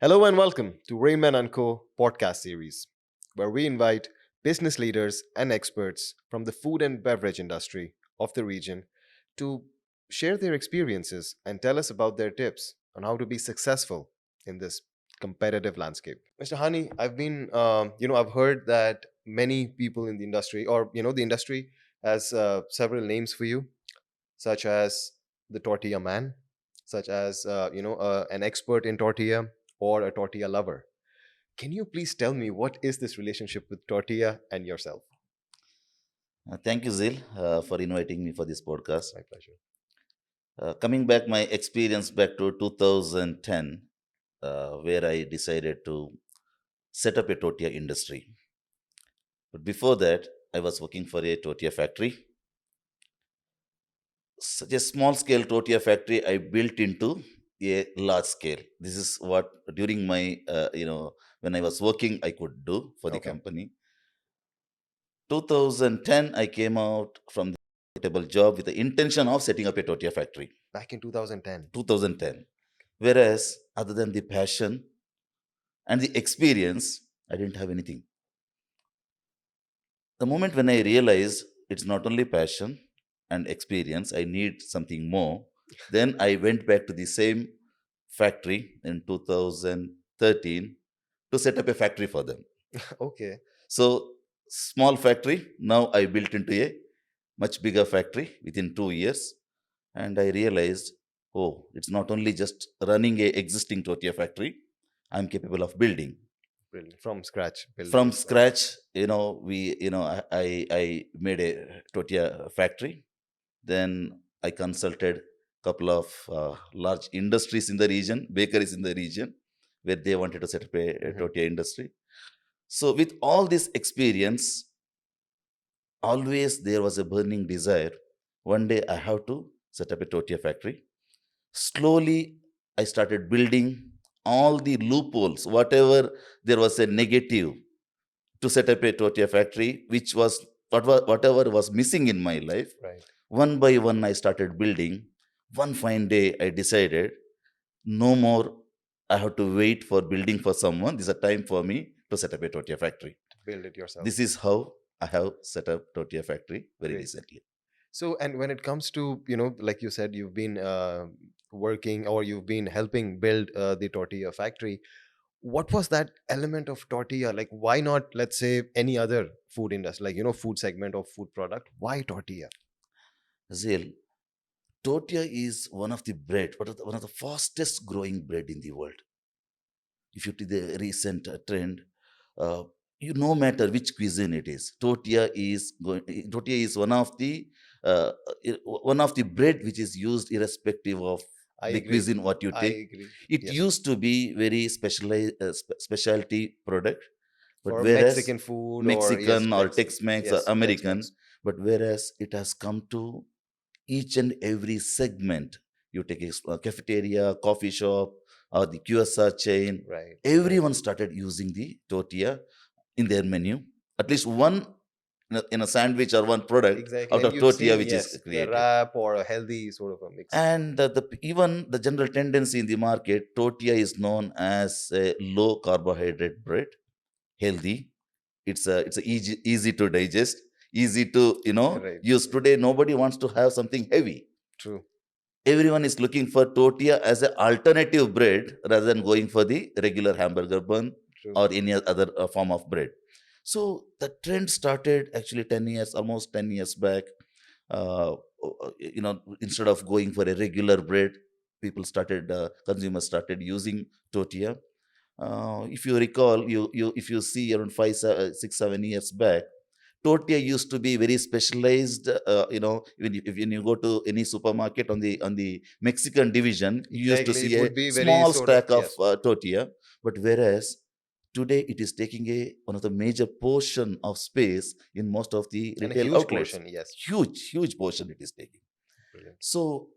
Hello and welcome to RainMan&Co podcast series, where we invite business leaders and experts from the food and beverage industry of the region to share their experiences and tell us about their tips on how to be successful in this competitive landscape. Mr. Hani, I've heard that many people in the industry, or the industry has several names for you, such as the Tortilla Man, such as an expert in tortilla or a tortilla lover. Can you please tell me what is this relationship with tortilla and yourself? Thank you, Zille, for inviting me for this podcast. My pleasure. Coming back, my experience back to 2010, where I decided to set up a tortilla industry. But before that, I was working for a tortilla factory. Such a small scale tortilla factory I built into a large scale. This is what during my, when I was working, I could do for the Okay. company. 2010, I came out from the stable job with the intention of setting up a tortilla factory. Back in 2010. 2010. Whereas, other than the passion and the experience, I didn't have anything. The moment when I realized it's not only passion and experience, I need something more, then I went back to the same factory in 2013 to set up a factory for them. Okay. So, small factory, now I built into a much bigger factory within 2 years. And I realized, oh, it's not only just running a existing tortilla factory, I'm capable of building Brilliant. From scratch, building from it. scratch. I made a tortilla factory. Then I consulted a couple of large industries in the region, bakeries in the region, where they wanted to set up a Mhm. tortilla industry. So with all this experience, always there was a burning desire. One day I have to set up a tortilla factory. Slowly, I started building all the loopholes, whatever there was a negative to set up a tortilla factory, which was whatever was missing in my life. Right. One by one, I started building. One fine day, I decided no more. I have to wait for building for someone. This is a time for me to set up a tortilla factory. To build it yourself. This is how I have set up tortilla factory very Great. recently. So, and when it comes to, like you said, you've been working or you've been helping build the tortilla factory. What was that element of tortilla? Like, why not, let's say, any other food industry, like, food segment of food product? Why tortilla? Zil, tortilla is one of the bread, one of the fastest growing bread in the world. If you take the recent trend, uh, no matter which cuisine it is, tortilla is uh, one of the bread which is used irrespective of I the agree. cuisine what you I take. agree. It Yes. used to be very specialty product, but For whereas Mexican food or yes, Mexican or Tex-Mex or yes, American, Tex-Mex. but whereas it has come to each and every segment. You take a cafeteria, coffee shop, or the QSR chain. Right. Right. Everyone started using the tortilla in their menu. At least one in a sandwich or one product Exactly. out And of you've tortilla seen, which is yes, the created. wrap or a healthy sort of a mix. And even the general tendency in the market, tortilla is known as a low carbohydrate bread, healthy. It's a easy to digest, easy to Right. use. Today, nobody wants to have something heavy. True. Everyone is looking for tortilla as an alternative bread rather than going for the regular hamburger bun True. or any other form of bread. So the trend started actually 10 years, almost 10 years back. Instead of going for a regular bread, consumers started using tortilla. If you recall, if you see around 6, 7 years back, tortilla used to be very specialized. When you go to any supermarket on the Mexican division, you used to Exactly. It see a would be very small sort of, stack of yes, tortilla. But whereas today it is taking a one of the major portion of space in most of the and a retail huge outlets. portion, yes. Huge portion it is taking. Brilliant. So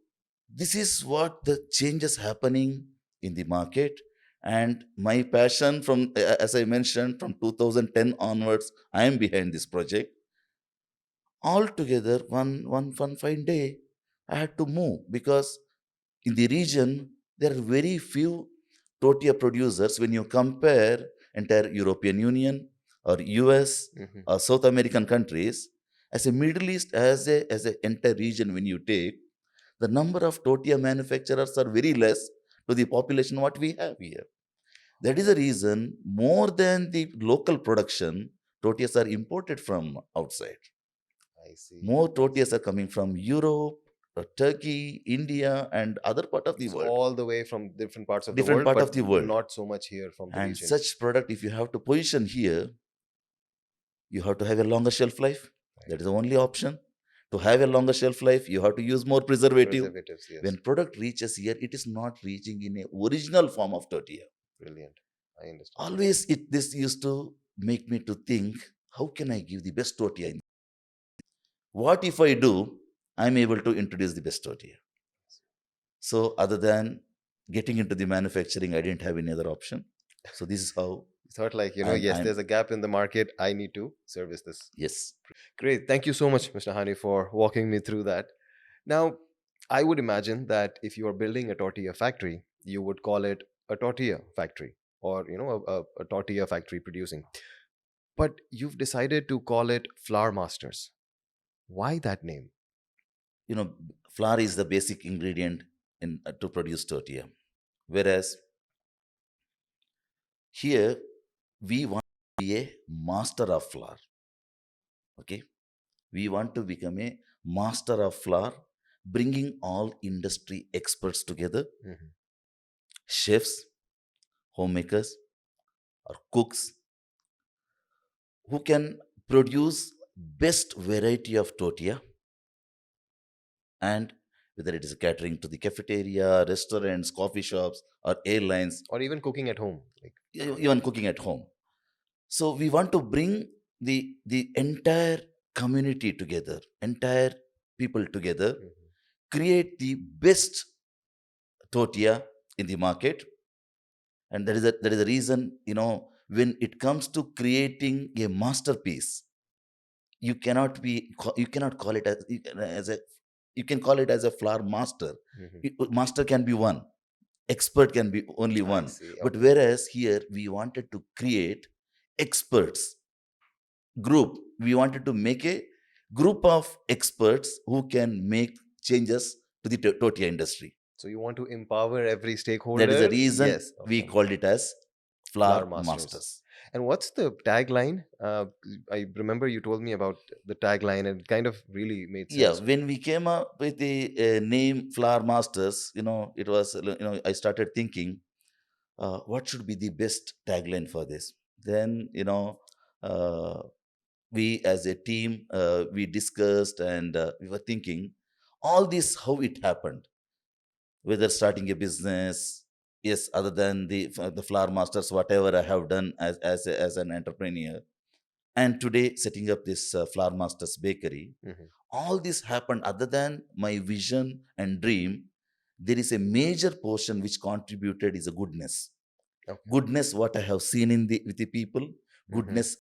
this is what the changes happening in the market. And my passion from, as I mentioned, from 2010 onwards, I am behind this project. Altogether, one fine day, I had to move because in the region there are very few tortilla producers, when you compare entire European Union or US Hmm. or South American countries, as a Middle East, as a entire region, when you take, the number of tortilla manufacturers are very less to the population what we have here. That is the reason more than the local production, tortillas are imported from outside. I see. More tortillas are coming from Europe, Turkey, India, and other part of the So world, all the way from different parts of the different world, part but of the world. not so much here from the And region. such product, if you have to position here, you have to have a longer shelf life. Right. That is the only option. To have a longer shelf life, you have to use more preservative. Preservatives, yes. When product reaches here, it is not reaching in a original form of tortilla. Brilliant. I understand. Always, this used to make me to think, how can I give the best tortilla? What if I do? I'm able to introduce the best tortilla. So other than getting into the manufacturing, I didn't have any other option. So this is how You thought like, yes, I'm there's a gap in the market. I need to service this. yes. Great. Thank you so much, Mr. Hani, for walking me through that. Now, I would imagine that if you are building a tortilla factory, you would call it a tortilla factory or, a tortilla factory producing. But you've decided to call it Flour Masters. Why that name? You know, flour is the basic ingredient in to produce tortilla. Whereas here we want to be a master of flour. Okay, we want to become a master of flour, bringing all industry experts together, Mhm. chefs, homemakers, or cooks who can produce best variety of tortilla, and whether it is catering to the cafeteria, restaurants, coffee shops, or airlines, Or even cooking at home. Like, even cooking at home. So we want to bring the entire community together, entire people together, mhm. create the best tortilla in the market. And that is the reason, when it comes to creating a masterpiece, you cannot call it as a you can call it as a flower master. Mhm. Master can be one, expert can be only I one. see. But Okay. whereas here we wanted to create experts group, we wanted to make a group of experts who can make changes to the tortilla industry. So you want to empower every That is the stakeholder? reason Yes. we Okay. called it as Flour flower Masters. masters. And what's the tagline? I remember you told me about the tagline, and it kind of really made Yeah, sense. when we came up with the name flower masters, it was, I started thinking, what should be the best tagline for this. Then, uh, we as a team, we discussed, and we were thinking all this, how it happened, whether starting a business, yes, other than the flower masters, whatever I have done as an entrepreneur, and today setting up this flower masters bakery. Mhm. All this happened other than my vision and dream. There is a major portion which contributed is a goodness. Okay. Goodness what I have seen with the people, Mhm. goodness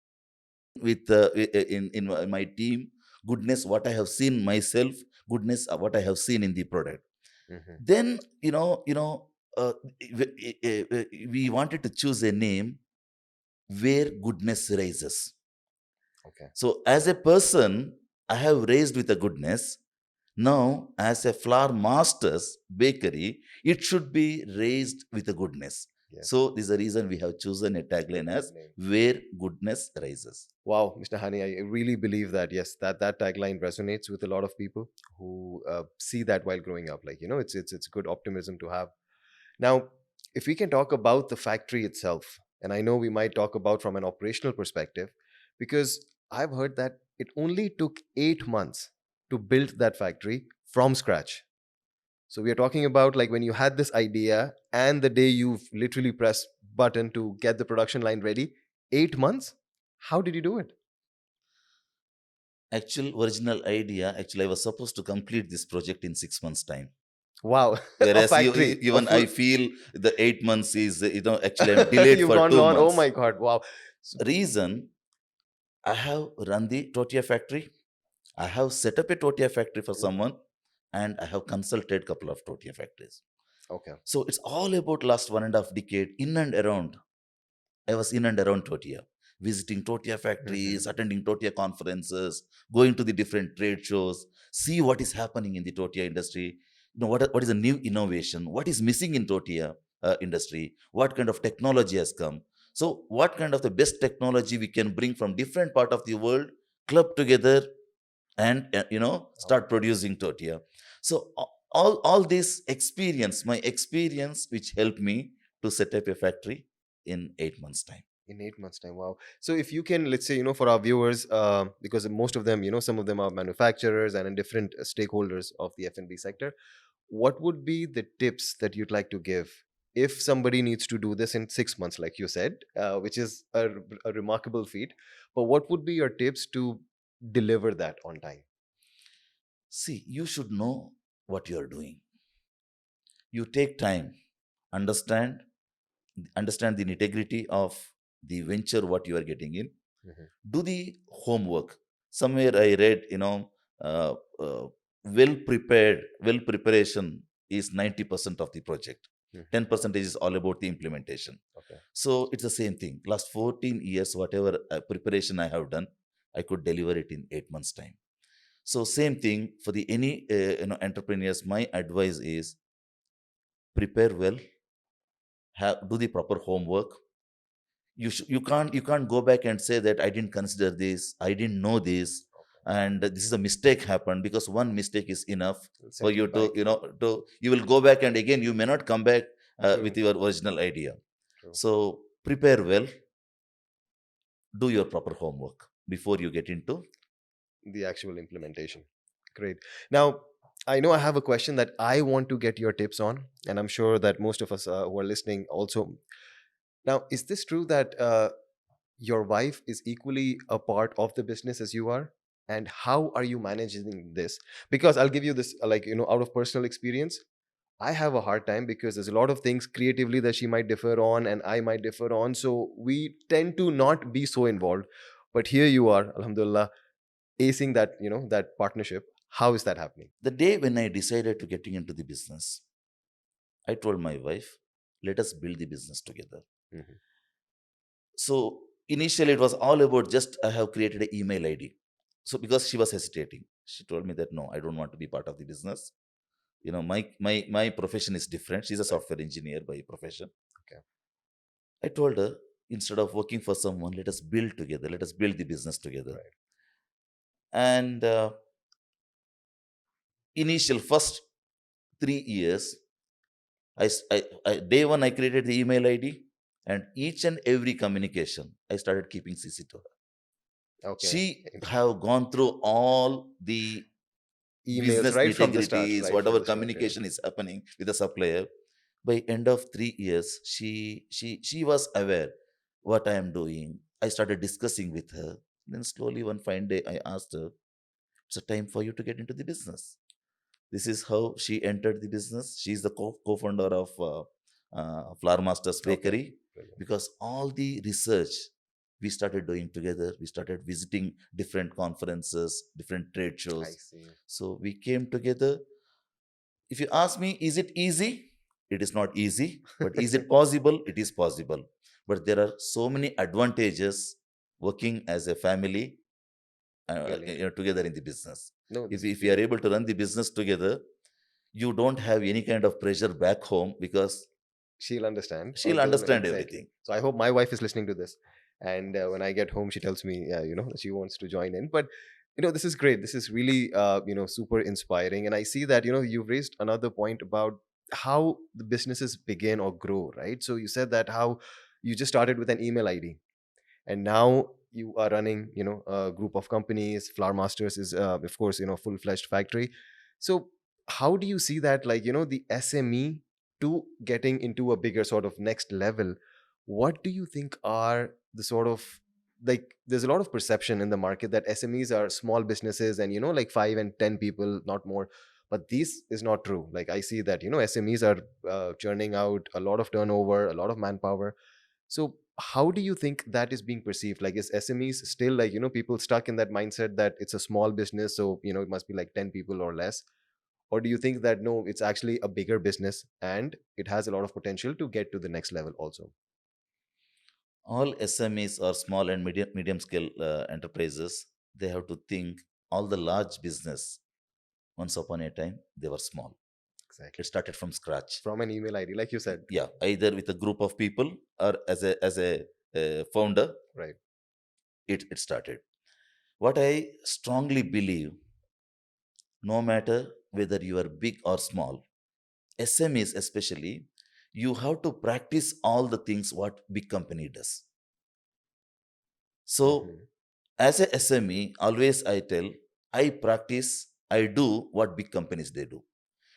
in my team, goodness what I have seen myself, goodness what I have seen in the product. Mhm. Then, we wanted to choose a name where goodness rises. Okay. So as a person, I have raised with a goodness. Now, as a flour masters bakery, it should be raised with a goodness. Yes. So this is the reason we have chosen a tagline Good as name. where goodness rises. Wow, Mr. Hani, I really believe that yes, that tagline resonates with a lot of people who see that while growing up. Like it's good optimism to have. Now, if we can talk about the factory itself, and I know we might talk about from an operational perspective, because I've heard that it only took 8 months to build that factory from scratch. So we are talking about like when you had this idea and the day you've literally pressed button to get the production line ready, 8 months. How did you do it? Actual original idea, actually, I was supposed to complete this project in 6 months' time. Wow, a Whereas factory, a even full. I feel the 8 months is, actually I'm delayed You've for gone two on. Oh months. my God! Wow. So, Reason, I have run the tortilla factory. I have set up a tortilla factory for mhm. someone, and I have consulted couple of tortilla factories. Okay. So it's all about last 1.5 decade in and around. I was in and around Tortilla, visiting Tortilla factories, Hmm. attending Tortilla conferences, going to the different trade shows, see what is happening in the Tortilla industry. What is a new innovation? What is missing in Tortilla industry? What kind of technology has come? So, what kind of the best technology we can bring from different part of the world, club together, and start Okay. producing tortilla. So all this experience, my experience, which helped me to set up a factory in 8 months time. In 8 months' time, wow. So if you can, let's say, for our viewers, because most of them, some of them are manufacturers and in different stakeholders of the F&B sector, what would be the tips that you'd like to give if somebody needs to do this in 6 months, like you said, which is a remarkable feat? But what would be your tips to deliver that on time? See, you should know what you are doing. You take time, understand understand the integrity of the venture what you are getting in. Hmm. Do the homework. Somewhere I read, uh, uh, well preparation is 90% of the project. Hmm. 10% is all about the implementation. Okay. So it's the same thing. Last 14 years, whatever preparation I have done, I could deliver it in 8 months time. So same thing for the any entrepreneurs. My advice is prepare well, do the proper homework. You can't go back and say that I didn't consider this, I didn't know this, and this is a mistake happened, because one mistake is enough We'll for set you you to back. you will go back, and again you may not come back with True. your original idea. True. So prepare well, do your proper homework before you get into. The actual implementation. Great. Now, I know I have a question that I want to get your tips on, and I'm sure that most of us who are listening also. Now, is this true that your wife is equally a part of the business as you are? And how are you managing this? Because I'll give you this, like, out of personal experience. I have a hard time because there's a lot of things creatively that she might differ on and I might differ on. So we tend to not be so involved. But here you are, Alhamdulillah, acing that, that partnership. How is that happening? The day when I decided to getting into the business, I told my wife, let us build the business together. Hmm. So initially it was all about just I have created an email ID. So because she was hesitating, she told me that no, I don't want to be part of the business. My profession is different. She's a Right. software engineer by profession. Okay. I told her, instead of working for someone, let us build together. Let us build the business together. Right. And initial first 3 years, day one I created the email ID, and each and every communication I started keeping CC to her. Okay. She have gone through all the Emails business right from the start. nitty-gritties, Right from whatever the start. Yeah. communication is happening with the supplier. By end of 3 years, she was aware what I am doing. I started discussing with her. Then slowly one fine day I asked her, it's a time for you to get into the business. This is how she entered the business. She's the co-founder of Flower Masters Okay. Bakery, Brilliant. because all the research we started doing together. We started visiting different conferences, different trade I shows. see. So we came together. If you ask me, is it easy? It is not easy, but is it possible? It is possible. But there are so many advantages working as a family Brilliant. together in the business. No, If, this is if you are great. able to run the business together, you don't have any kind of pressure back home, because She'll understand or she'll they'll understand exactly. everything. So I hope my wife is listening to this, and when I get home, she tells me, yeah, that she wants to join in. But this is great. This is really, super inspiring, and I see that you've raised another point about how the businesses begin or grow, right? So you said that how you just started with an email ID, and now you are running, a group of companies. Flower Masters is, of course, full-fledged factory. So how do you see that, like, the SME to getting into a bigger sort of next level? What do you think are the sort of, like, there's a lot of perception in the market that SMEs are small businesses and like 5 and 10 people, not more. But this is not true. Like, I see that SMEs are churning out a lot of turnover, a lot of manpower. So how do you think that is being perceived? Like, is SMEs still, like, people stuck in that mindset that it's a small business, so it must be like 10 people or less? Or do you think that no, it's actually a bigger business and it has a lot of potential to get to the next level also? All SMEs or small and medium scale enterprises, they have to think all the large business. Once upon a time, they were small. It Exactly. started from scratch. From an email ID, like you said. Yeah, either with a group of people or as a founder, Right. it started. What I strongly believe, no matter whether you are big or small, SMEs especially, you have to practice all the things what big company does. So Hmm. as a SME, always I tell, I practice, I do what big companies they do.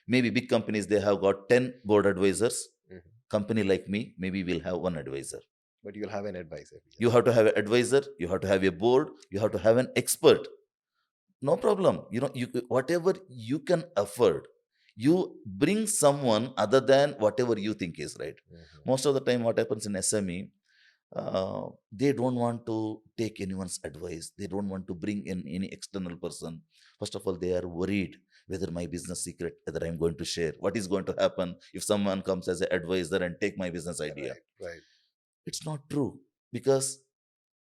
Maybe big companies they have got 10 board advisors. Hmm. Company like me, maybe we'll have one advisor. But you'll have an advisor. You Yes. have to have an advisor, you have to have a board, you have to have an expert. No problem. You whatever you can afford, you bring someone other than whatever you think is right. Hmm. Most of the time, what happens in SME, they don't want to take anyone's advice. They don't want to bring in any external person. First of all, they are worried whether my business secret whether I'm going to share. What is going to happen if someone comes as an advisor and take my business idea? Right. Right. It's not true because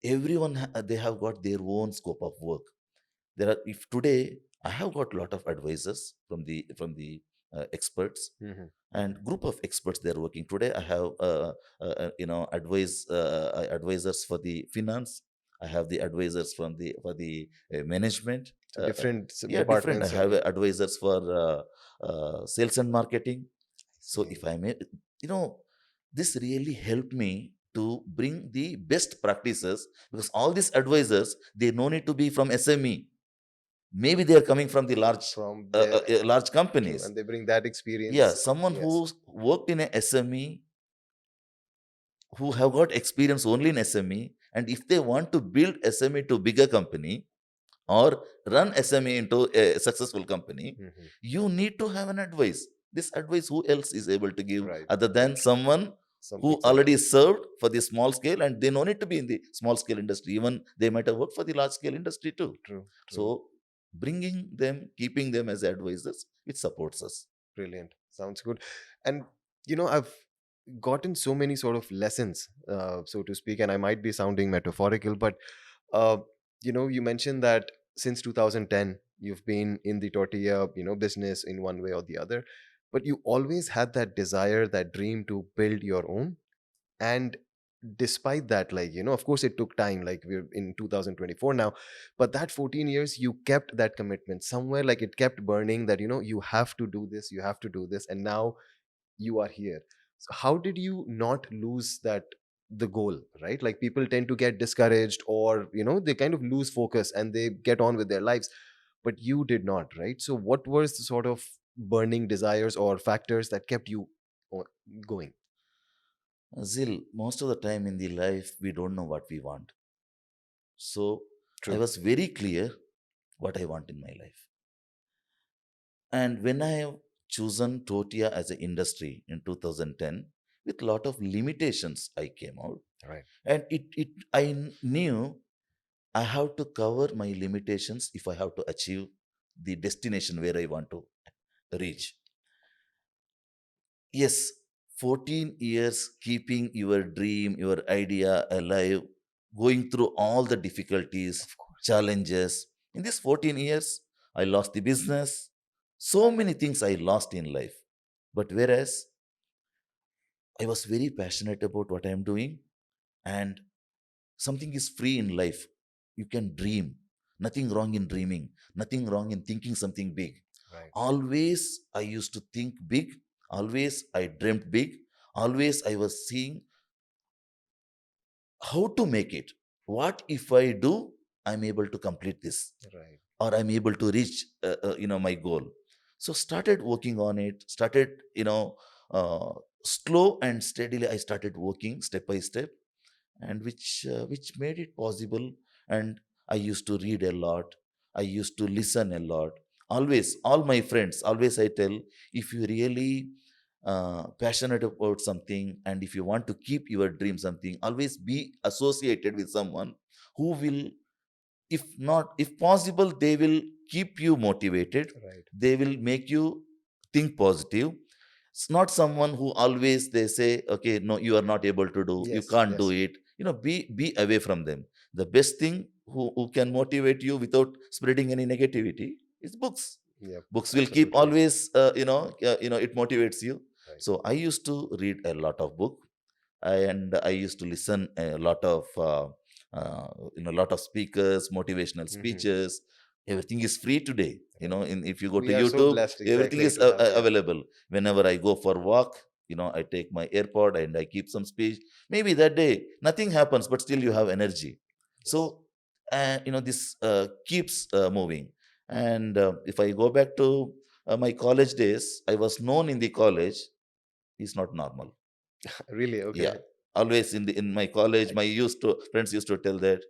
everyone they have got their own scope of work. There are if today I have got a lot of advisors from the experts Hmm. and group of experts they're working today. I have advisors for the finance. I have the advisors for the management. So different Yeah, different. I departments have and advisors for sales and marketing. I So see. if I may, you know, this really helped me to bring the best practices because all these advisors they no need to be from SME. Maybe they are coming from the From there, large true, companies. and they bring that Yeah, experience. someone Yes. who's worked in a SME, who have got experience only in SME, and if they want to build SME to bigger company or run SME into a successful company, Hmm. you need to have an advice. This advice, who else is able to give Right. other than someone Some who exactly. already served for the small scale and they no need to be in the small scale industry. Even they might have worked for the large scale industry too. True. True. So bringing them, keeping them as advisors, it supports us. Brilliant. Sounds good. And I've gotten so many sort of lessons, so to speak, and I might be sounding metaphorical, but uh, you mentioned that since 2010 you've been in the tortilla, business in one way or the other, but you always had that desire, that dream to build your own. And despite that, like, of course it took time, like we're in 2024 now, but that 14 years you kept that commitment somewhere, like it kept burning that you have to do this, you have to do this, and now you are here. So how did you not lose that, the goal, right? Like people tend to get discouraged, or they kind of lose focus and they get on with their lives, but you did not, right? So what was the sort of burning desires or factors that kept you o- going? Zil, most of the time in the life, we don't know what we want. So I True. was very clear what I want in my life. And when I have chosen Tortilla as an industry in 2010, with a lot of limitations, I came out. Right. And I knew I have to cover my limitations if I have to achieve the destination where I want to reach. Yes, 14 years keeping your dream, your idea alive, going through all the difficulties, Of course. challenges. In these 14 years, I lost the business. So many things I lost in life. But whereas I was very passionate about what I am doing, and something is free in life. You can dream. Nothing wrong in dreaming, nothing wrong in thinking something big. Right. Always I used to think big, always I dreamt big, always I was seeing how to make it. What if I do, I'm able to complete this Right. or I'm able to reach my goal. So started working on it, started uh, slow and steadily I started working step by step, and which made it possible. And I used to read a lot, I used to listen a lot. Always all my friends, always I tell, if you really passionate about something and if you want to keep your dream something, always be associated with someone who will, if not if possible they will keep you motivated. Right. They will make you think positive. It's not someone who always they say, okay, no, you are not able to do, you Yes. can't do Yes. it. Be away from them. The best thing who can motivate you without spreading any negativity is books. Yep. Books will keep Absolutely. always, it motivates you. Right. So I used to read a lot of book, and I used to listen a lot of lot of speakers, motivational Hmm. speeches. Everything is free today. Right. If you go to We are so YouTube, blessed, everything exactly, is to have. Yeah. available. Whenever I go for walk, I take my AirPod and I keep some speech. Maybe that day nothing happens, but still you have energy. Yes. So, this keeps moving. And if I go back to my college days, I was known in the college is not normal. Really? Yeah, Okay. always in my college, I, my used to friends used to tell that,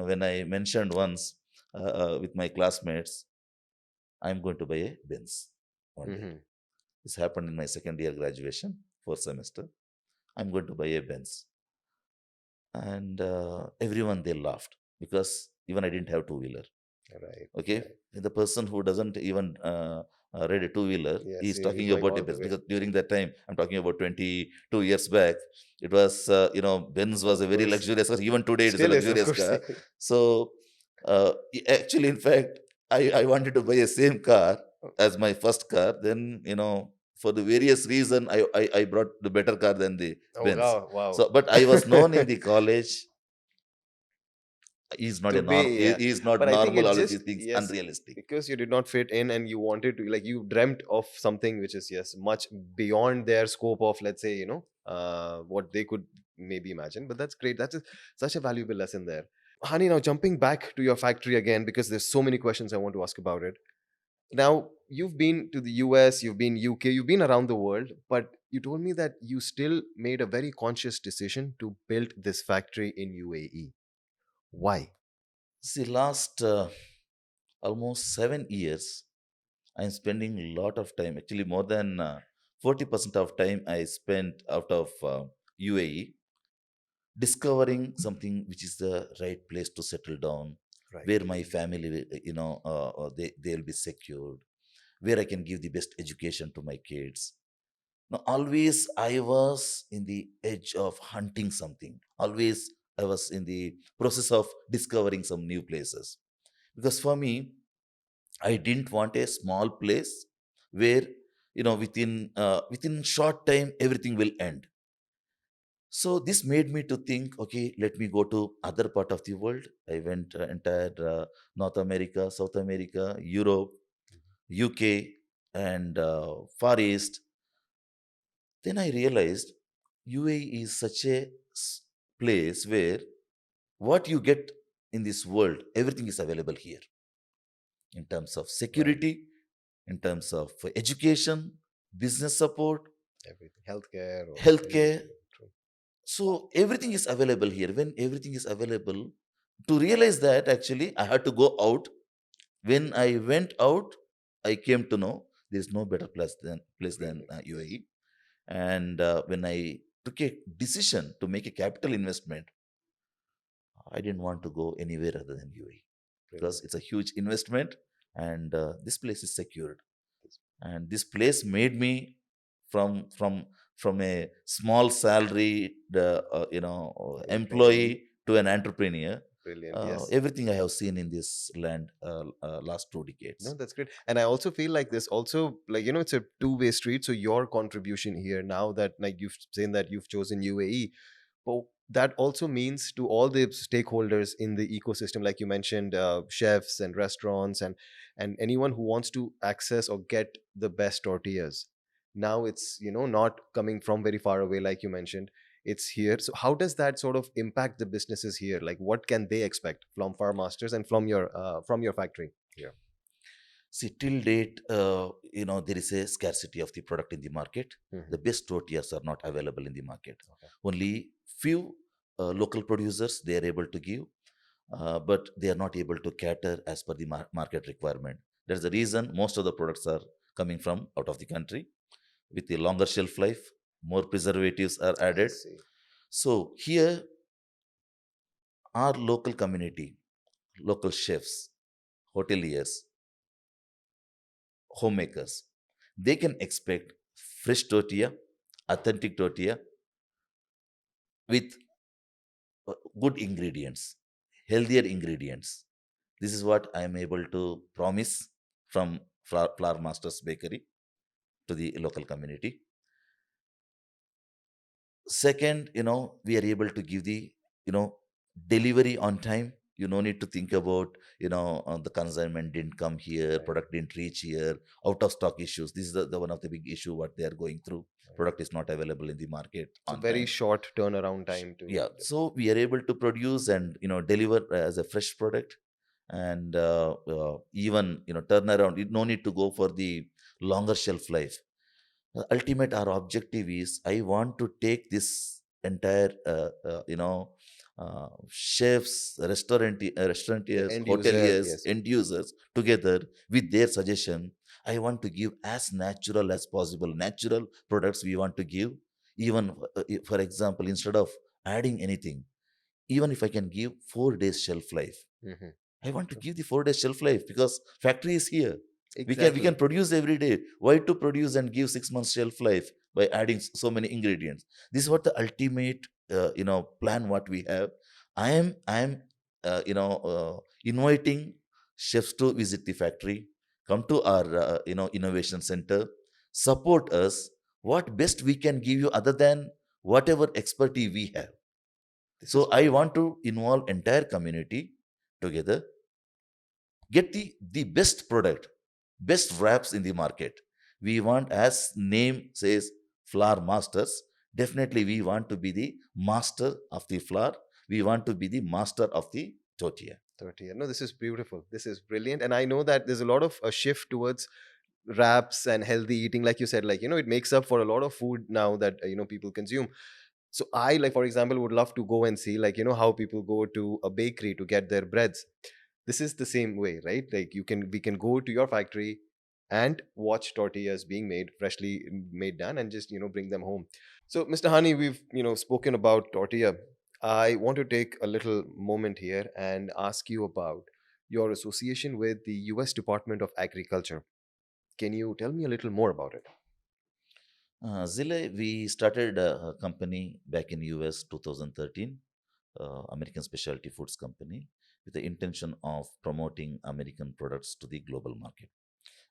when I mentioned once with my classmates, I'm going to buy a Benz one day. hmm. This happened in my second year graduation, fourth semester. I'm going to buy a Benz, and everyone they laughed because even I didn't have two wheeler. Right. Okay, Right. the person who doesn't even read a two wheeler, Yes. he's You're talking going about a all the Benz, way. because during that time, I'm talking about 22 years back, it was Benz was Of a very course. luxurious car. Even today it is a Still is, of luxurious course. car. So actually, in fact, I wanted to buy a same car as my first car. Then for the various reason, I brought the better car than the Oh, Benz. wow. Wow. So but I was known in the college, he's not To a norm, be, yeah. he's not But I think normal, it's always just, he thinks yes, unrealistic. because you did not fit in and you wanted to, like, you dreamt of something which is, yes, much beyond their scope of, let's say, what they could maybe imagine. But that's great. That's such a valuable lesson there. Honey, now jumping back to your factory again, because there's so many questions I want to ask about it. Now, you've been to the US, you've been UK, you've been around the world, but you told me that you still made a very conscious decision to build this factory in UAE. Why? See, last almost 7 years, I'm spending a lot of time, actually more than 40% of time I spent out of UAE, discovering something which is the right place to settle down, Right. where my family, they'll be secured, where I can give the best education to my kids. Now, always I was in the edge of hunting something. Always I was in the process of discovering some new places. Because for me, I didn't want a small place where within short time everything will end. So this made me to think, okay, let me go to other part of the world. I went entire North America, South America, Europe, UK, and Far East. Then I realized UAE is such a place where what you get in this world, everything is available here in terms of Right. security, in terms of education, business support, Everything. Healthcare or healthcare. everything. True. So everything is available here. When everything is available, to realize that actually I had to go out. When I went out, I came to know there is no better place than Really. UAE. And when I took a decision to make a capital investment, I didn't want to go anywhere other than UAE because Brilliant. it's a huge investment, and this place is secured. That's And this place made me from a small salary employee. employee to an entrepreneur. Brilliant. Yes. Everything I have seen in this land last two No, decades. that's great. And I also feel like this also, like, it's a two-way street. So your contribution here now that, like, you've saying that you've chosen UAE, but that also means to all the stakeholders in the ecosystem, like you mentioned, chefs and restaurants and anyone who wants to access or get the best tortillas. Now it's not coming from very far away, like you mentioned. It's here. So how does that sort of impact the businesses here? Like, what can they expect from Farm Masters and from your factory here? See, till date, there is a scarcity of the product in the market. Hmm. The best tortillas are not available in the market. Okay. Only few local producers they are able to give, but they are not able to cater as per the market requirement. That's the reason most of the products are coming from out of the country with a longer shelf life, more preservatives are I added. see. So here, our local community, local chefs, hoteliers, homemakers, they can expect fresh tortilla, authentic tortilla with good ingredients, healthier ingredients. This is what I am able to promise from Flour Masters Bakery to the local community. Second, we are able to give the, you know, delivery on time. You no need to think about, the consignment didn't come here, Right. product didn't reach here, out of stock issues. This is the one of the big issue what they are going through. Right. Product is not available in the market So on very time. short turnaround time Yeah, to. so we are able to produce and deliver as a fresh product, and even turn around. You no need to go for the longer shelf life. Ultimate our objective is I want to take this entire chefs, The restaurateurs, end user, hoteliers, yes. end users together with their suggestion. I want to give as natural as possible, natural products we want to give. Even for example, instead of adding anything, even if I can give 4 days shelf life, Hmm. I want to give the 4 days shelf life because factory is here. We can Exactly. produce every day. Why to produce and give 6 months shelf life by adding so many ingredients? This is what the ultimate plan what we have. I am inviting chefs to visit the factory, come to our innovation center, support us. What best we can give you other than whatever expertise we have. This is So I want to involve entire community together, get the best product, best wraps in the market. We want, as name says, flour masters. Definitely we want to be the master of the flour. We want to be the master of the tortilla. 30. No, this is beautiful. This is brilliant. And I know that there's a lot of a shift towards wraps and healthy eating. Like you said, like, it makes up for a lot of food now that, people consume. So I, like, for example, would love to go and see, like, how people go to a bakery to get their breads. This is the same way, right? Like, we can go to your factory and watch tortillas being made, freshly made, done, and just, bring them home. So, Mr. Hani, we've spoken about tortilla. I want to take a little moment here and ask you about your association with the U.S. Department of Agriculture. Can you tell me a little more about it? Zille, we started a company back in US 2013, American Specialty Foods Company, with the intention of promoting American products to the global market.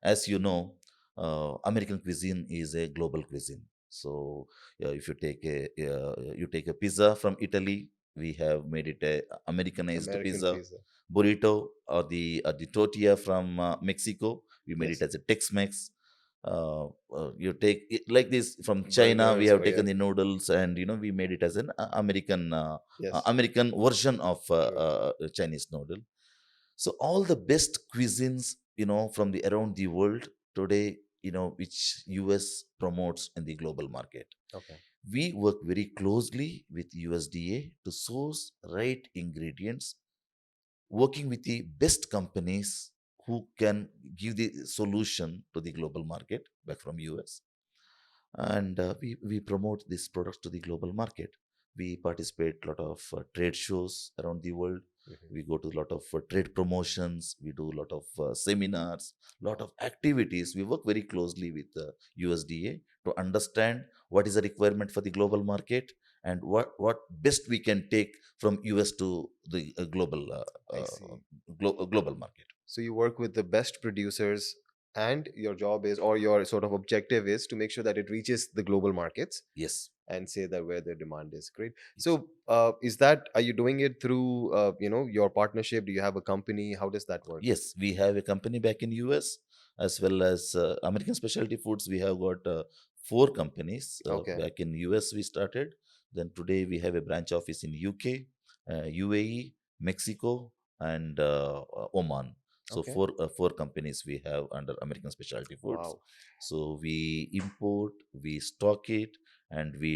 As you know, American cuisine is a global cuisine. So if you take a pizza from Italy, we have made it a Americanized American pizza. pizza. Burrito or the tortilla from Mexico, we made it Yes. as a Tex-Mex. You take it like this from China. We Burgers. have Oh, taken yes. the noodles and we made it as an Yes. American version of True. Chinese noodle. So all the best cuisines, from the around the world today, which US promotes in the global market. Okay. We work very closely with USDA to source right ingredients, working with the best companies who can give the solution to the global market back from US, and we promote these products to the global market. We participate a lot of trade shows around the world. Mhm. We go to a lot of trade promotions. We do a lot of seminars, lot of activities. We work very closely with USDA to understand what is the requirement for the global market and what best we can take from US to the I see. global market. So you work with the best producers, and your job is, or your sort of objective is, to make sure that it reaches the global markets Yes. and say that where the demand is. Great. Yes. So, are you doing it through, your partnership? Do you have a company? How does that work? Yes, we have a company back in US as well as American Specialty Foods. We have got four companies Okay. back in US. We started. Then today we have a branch office in UK, UAE, Mexico, and Oman. So Okay. four companies we have under American Specialty Foods. Wow. So we import, we stock it, and we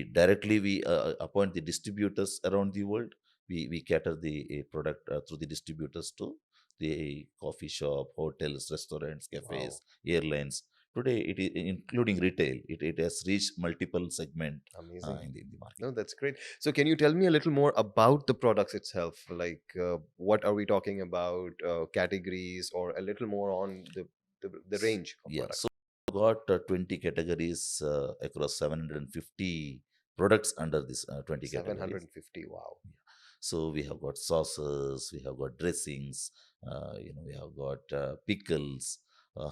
appoint the distributors around the world. We cater the product through the distributors to the coffee shop, hotels, restaurants, Wow. cafes, airlines, Today, it is including retail. It has reached multiple segment Amazing. in the market. No, that's great. So, can you tell me a little more about the products itself? Like, what are we talking about? Categories, or a little more on the range of Yeah, so products? got 20 categories across 750 products under this 20 categories. 750. Wow. So we have got sauces, we have got dressings, we have got pickles,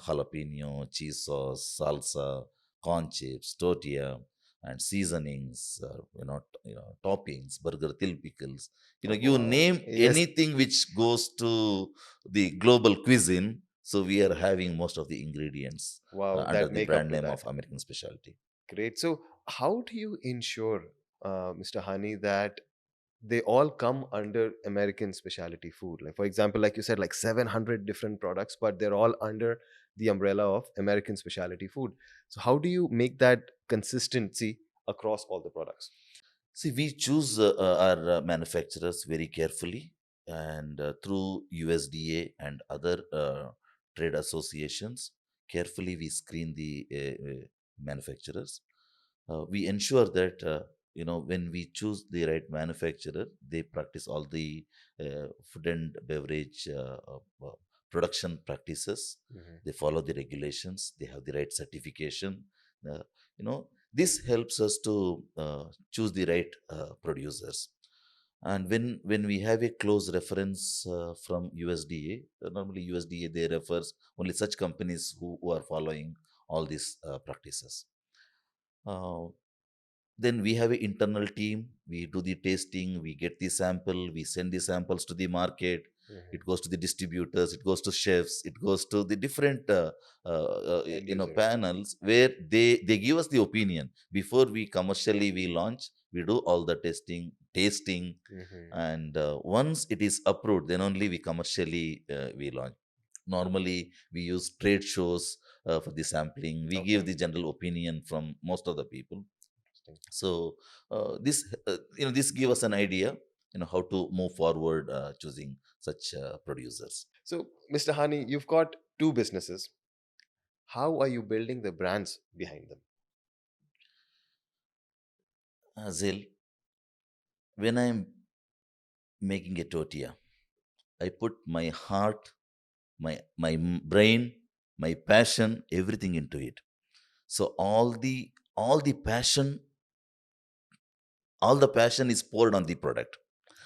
jalapeno, cheese sauce, salsa, corn chips, tortilla, and seasonings. Toppings, burger till pickles. Oh, You wow. name Yes. anything which goes to the global cuisine. So we are having most of the ingredients Wow. under That the make up brand to name that. of American Specialty. Great. So, how do you ensure, Mr. Hani, that they all come under American specialty food? Like, for example, like you said, like 700 different products, but they're all under the umbrella of American specialty food. So, how do you make that consistency across all the products? See, we choose our manufacturers very carefully, and through USDA and other trade associations, carefully we screen the manufacturers. We ensure that when we choose the right manufacturer, they practice all the food and beverage production practices. Hmm. They follow the regulations. They have the right certification. This helps us to choose the right producers. And when we have a close reference from USDA, normally USDA they refers only such companies who are following all these practices. Uh, then we have an internal team. We do the tasting. We get the sample. We send the samples to the market. Hmm. It goes to the distributors. It goes to chefs. It goes to the different End users. panels where they give us the opinion before we commercially we launch. We do all the testing, tasting, Hmm. and once it is approved, then only we commercially we launch. Normally, we use trade shows for the sampling. We give Okay. the general opinion from most of the people. Interesting. So this give us an idea how to move forward choosing such producers. So, Mr. Hani, you've got two businesses. How are you building the brands behind them? Zil, when I'm making a tortilla, I put my heart, my brain, my passion, everything into it. So all the passion is poured on the product.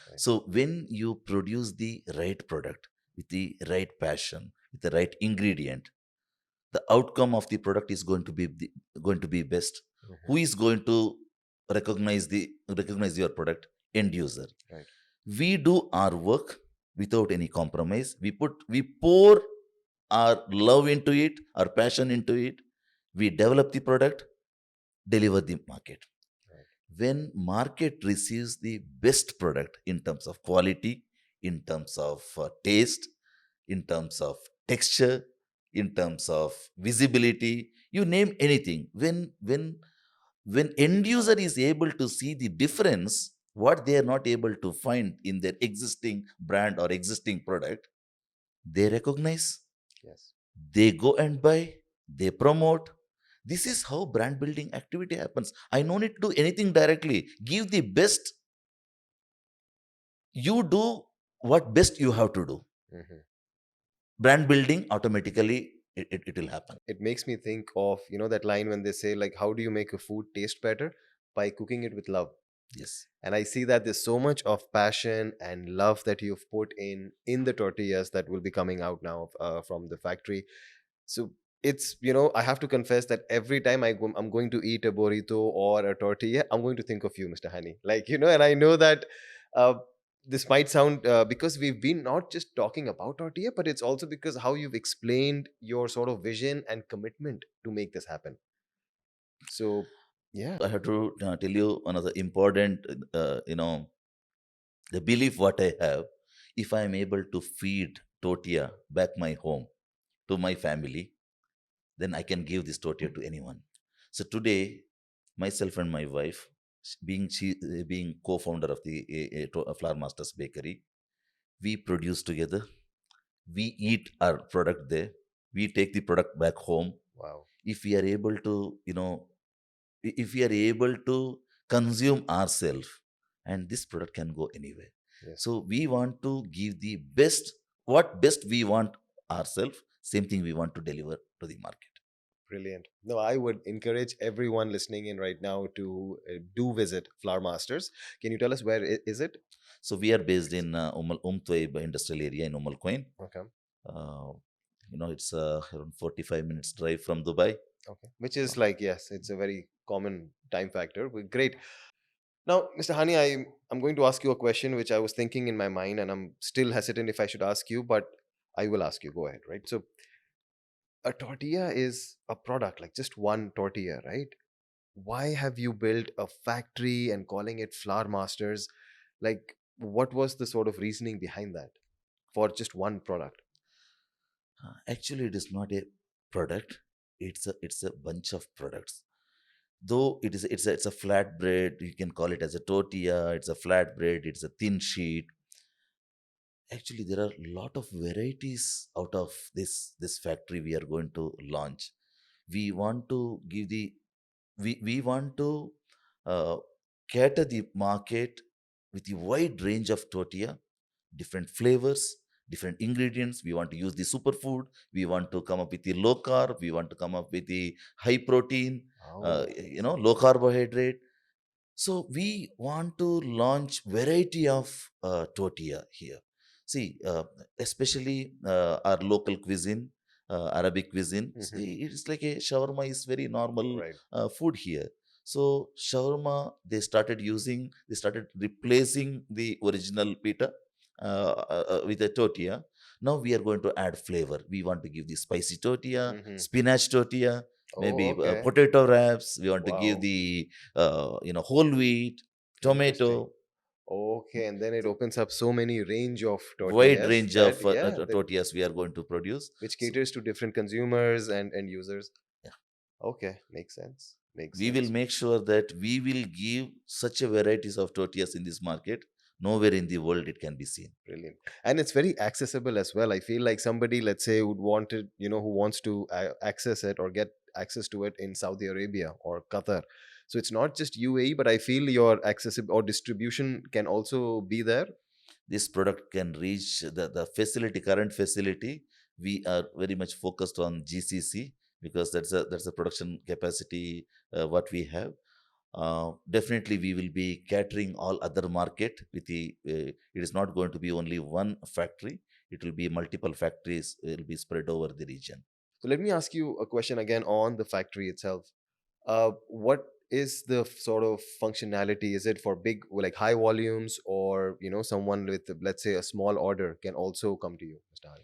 Okay. So when you produce the right product with the right passion, with the right ingredient, the outcome of the product is going to be best. Who Hmm. is going to recognize your product? End user. Right. We do our work without any compromise. We pour our love into it, our passion into it. We develop the product, deliver the market. Right. When market receives the best product in terms of quality, in terms of taste, in terms of texture, in terms of visibility, you name anything. When end user is able to see the difference, what they are not able to find in their existing brand or existing product, they recognize, Yes. they go and buy, they promote. This is how brand building activity happens. I no need to do anything directly. Give the best. You do what best you have to do. Hmm. Brand building automatically it will happen. It makes me think of, that line when they say, like, how do you make a food taste better? By cooking it with love. Yes. And I see that there's so much of passion and love that you've put in the tortillas that will be coming out now from the factory. So it's, I have to confess that every time I'm going to eat a burrito or a tortilla, I'm going to think of you, Mr. Honey. Like, and I know that uh, this might sound, because we've been not just talking about tortilla, but it's also because how you've explained your sort of vision and commitment to make this happen. So, yeah. I have to tell you another important, the belief what I have. If I am able to feed tortilla back my home to my family, then I can give this tortilla to anyone. So today, myself and my wife, being co-founder of the Flower Masters Bakery, we produce together. We eat our product there. We take the product back home. Wow. if we are able to, if we are able to consume ourselves, and this product can go anywhere. Yes. So we want to give the best, what best we want ourselves, same thing we want to deliver to the market. Brilliant. No, I would encourage everyone listening in right now to do visit Flower Masters. Can you tell us where is it? So we are based in Umtwaib industrial area in Umal Quain. Okay. uh, it's around 45 minutes drive from Dubai. Okay. Which is like, yes, it's a very common time factor. But great. Now, Mr. Hani, I'm going to ask you a question which I was thinking in my mind, and I'm still hesitant if I should ask you, but I will ask you. Go ahead, right? So, a tortilla is a product, like just one tortilla, right? Why have you built a factory and calling it Flower Masters? Like, what was the sort of reasoning behind that for just one product? Actually, it is not a product. It's a bunch of products. Though it's a flatbread, you can call it as a tortilla. It's a flatbread. It's a thin sheet. Actually, there are a lot of varieties out of this factory we are going to launch. We want to give the we want to uh, cater the market with a wide range of tortilla, different flavors, different ingredients. We want to use the superfood. We want to come up with the low carb. We want to come up with the high protein, Oh, low carbohydrate. So we want to launch variety of tortilla here. See, especially our local cuisine, Arabic cuisine. hmm, It's like a shawarma is very normal right. food here. So shawarma, they started replacing the original pita with a tortilla. Now we are going to add flavor. We want to give the spicy tortilla, Hmm. spinach tortilla, Oh, maybe okay. potato wraps. We want to give Wow. the whole wheat, Interesting. tomato, Okay, and then it opens up so many range of wide tortillas range of that, yeah, that tortillas we are going to produce. which So caters to different consumers and end users. yeah, Okay, makes sense. Makes we will sense. make sure that we will give such a varieties of tortillas in this market. Nowhere in the world it can be seen. Brilliant. And it's very accessible as well. I feel like somebody, let's say, would want it, who wants to access it or get access to it in Saudi Arabia or Qatar. So it's not just UAE, but I feel your accessible or distribution can also be there. This product can reach the facility, current facility. We are very much focused on GCC because that's a production capacity what we have. Definitely we will be catering all other market with the it is not going to be only one factory. It will be multiple factories. It will be spread over the region. So let me ask you a question again on the factory itself. What is the sort of functionality? Is it for big, like high volumes, or someone with, let's say, a small order can also come to you, Mr. Hari?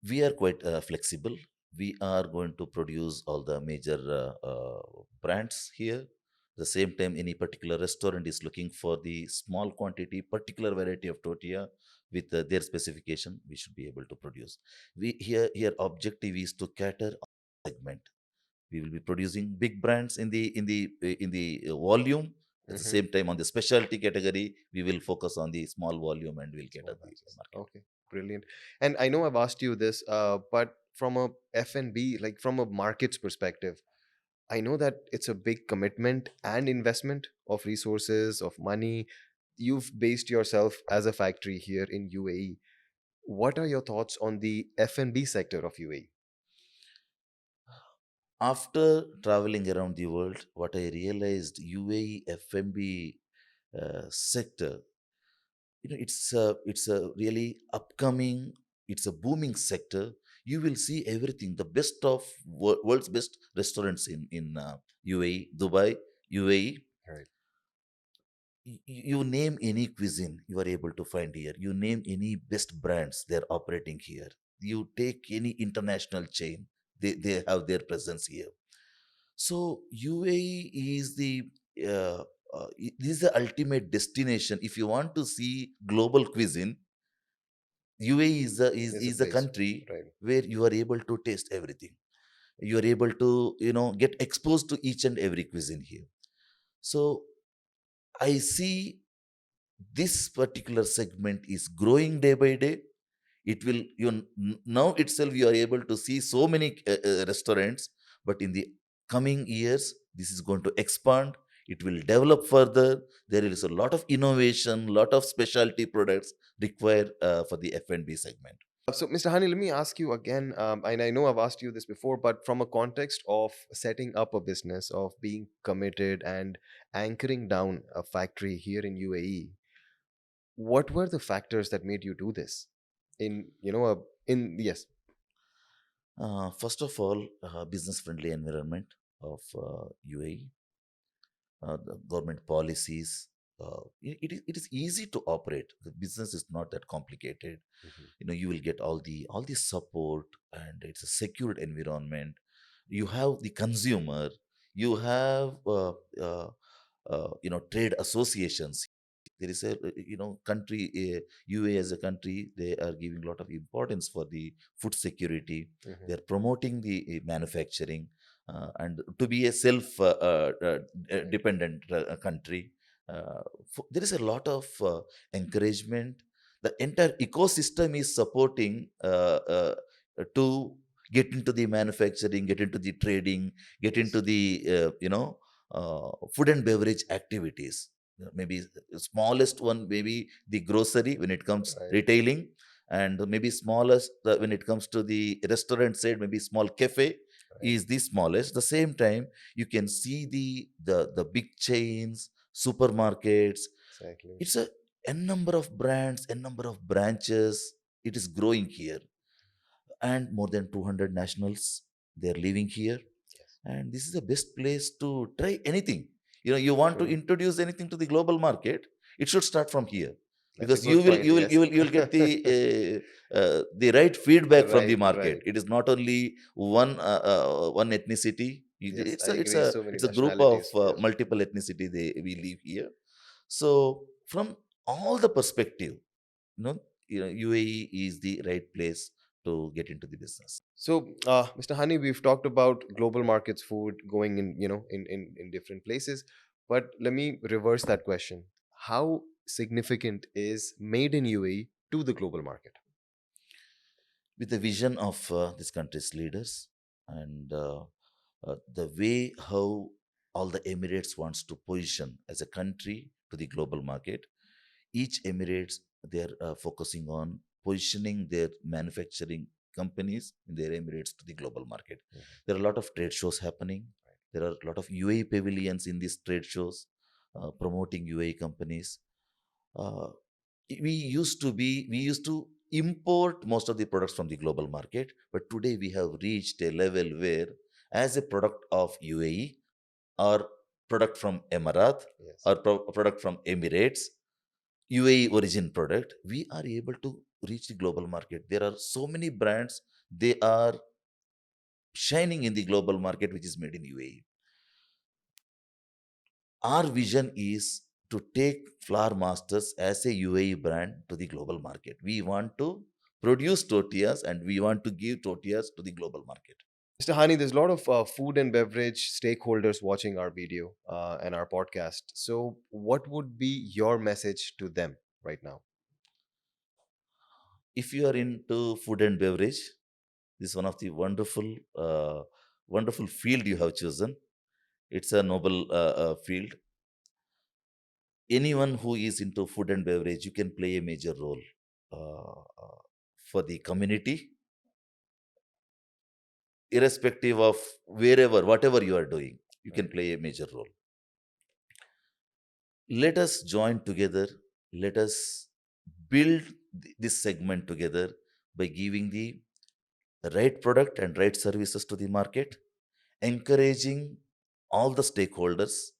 We are quite flexible. We are going to produce all the major brands here. The same time, any particular restaurant is looking for the small quantity, particular variety of tortilla with their specification, we should be able to produce. We here objective is to cater segment. We will be producing big brands in the volume. At the Hmm. same time, on the specialty category, we will focus on the small volume and we'll cater Small the batches. market. Okay, brilliant. And I know I've asked you this, but from a F&B, like from a market's perspective, I know that it's a big commitment and investment of resources, of money. You've based yourself as a factory here in UAE. What are your thoughts on the F&B sector of UAE? After traveling around the world, what I realized, UAE FMB sector, it's a really upcoming, it's a booming sector. You will see everything, the best of world's best restaurants in UAE, Dubai, UAE. Right. You name any cuisine, you are able to find here. You name any best brands, they're operating here. You take any international chain, they have their presence here. So UAE is uh, this is the ultimate destination. If you want to see global cuisine, UAE is a, is, Is a is a place. country Right. where you are able to taste everything. You are able to get exposed to each and every cuisine here. So I see this particular segment is growing day by day. It will now itself you are able to see so many restaurants, but in the coming years, this is going to expand. It will develop further. There is a lot of innovation, lot of specialty products required for the F&B segment. So, Mr. Hani, let me ask you again, and I know I've asked you this before, but from a context of setting up a business, of being committed and anchoring down a factory here in UAE, what were the factors that made you do this? In in yes, First of all, business-friendly environment of UAE, the government policies. It is easy to operate. The business is not that complicated. Mhm. You will get all the support, and it's a secured environment. You have the consumer. You have trade associations. There is a country, UA as a country, they are giving a lot of importance for the food security. Mhm. They are promoting the manufacturing, and to be a self Right. dependent country. There is a lot of encouragement. The entire ecosystem is supporting to get into the manufacturing, get into the trading, get Yes. into the food and beverage activities. Maybe smallest one, maybe the grocery when it comes Right. retailing, and maybe smallest when it comes to the restaurant side, maybe small cafe Right. is the smallest. The same time, you can see the big chains, supermarkets. Exactly. It's a n number of brands, n number of branches. It is growing here, and more than 200 nationals, they're living here. Yes. And this is the best place to try anything. You want to True. introduce anything to the global market, it should start from here, That's a because you good will point. you will you Yes. will you will get the right feedback from the Right. market. Right. It is not only one ethnicity. Yes, It's I a it's agree. a So many it's a group of nationalities here. multiple ethnicity, we live here. So from all the perspective, you know UAE is the right place to get into the business. So, Mr. Hani, we've talked about global markets, food going in, in different places. But let me reverse that question. How significant is made in UAE to the global market? With the vision of this country's leaders, and the way how all the Emirates wants to position as a country to the global market. Each Emirates, they're focusing on positioning their manufacturing companies in their Emirates to the global market. Mhm. There are a lot of trade shows happening. There are a lot of UAE pavilions in these trade shows, promoting UAE companies. Uh, we used to import most of the products from the global market, but today we have reached a level where, as a product of UAE, or product from Emirat, Yes. or product from Emirates, UAE origin product, we are able to reach the global market. There are so many brands, they are shining in the global market, which is made in UAE. Our vision is to take Flour Masters as a UAE brand to the global market. We want to produce tortillas, and we want to give tortillas to the global market. Mr. Hani, there's a lot of food and beverage stakeholders watching our video and our podcast. So, what would be your message to them right now? If you are into food and beverage, this is one of the wonderful field you have chosen. It's a noble field. Anyone who is into food and beverage, you can play a major role for the community, irrespective of wherever, whatever you are doing, you can Right. play a major role. Let us join together. Let us build this segment together by giving the right product and right services to the market, encouraging all the stakeholders,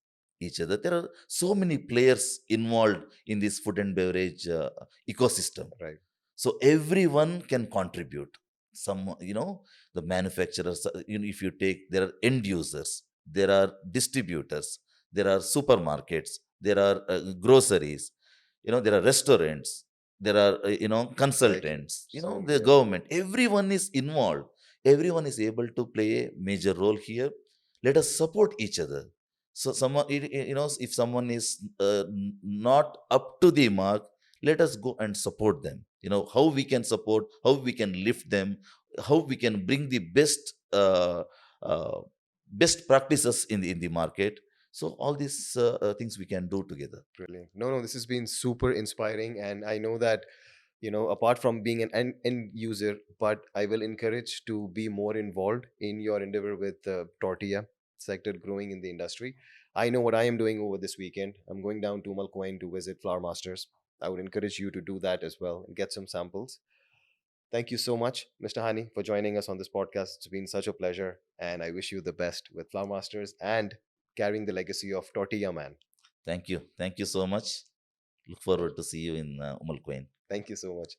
each other. There are so many players involved in this food and beverage ecosystem. Right. So everyone can contribute. Some, the manufacturers, if you take, there are end users, there are distributors, there are supermarkets, there are groceries, there are restaurants, there are, Exactly. consultants, So the many of them. government. Everyone is involved. Everyone is able to play a major role here. Let us support each other. So someone, if someone is not up to the mark, let us go and support them. How we can support, how we can lift them, how we can bring the best best practices in the market. So all these things we can do together. Brilliant. No, no, this has been super inspiring. And I know that, apart from being an end user, but I will encourage to be more involved in your endeavor with the tortilla sector growing in the industry. I know what I am doing over this weekend. I'm going down to Malcoin to visit Flower Masters. I would encourage you to do that as well and get some samples. Thank you so much, Mr. Hani, for joining us on this podcast. It's been such a pleasure, and I wish you the best with Flower Masters and carrying the legacy of Tortilla Man. Thank you so much. Look Pleasure. forward to see you in Umal Queen. Thank you so much.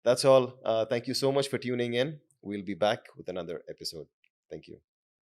That's all. Thank you so much for tuning in. We'll be back with another episode. Thank you.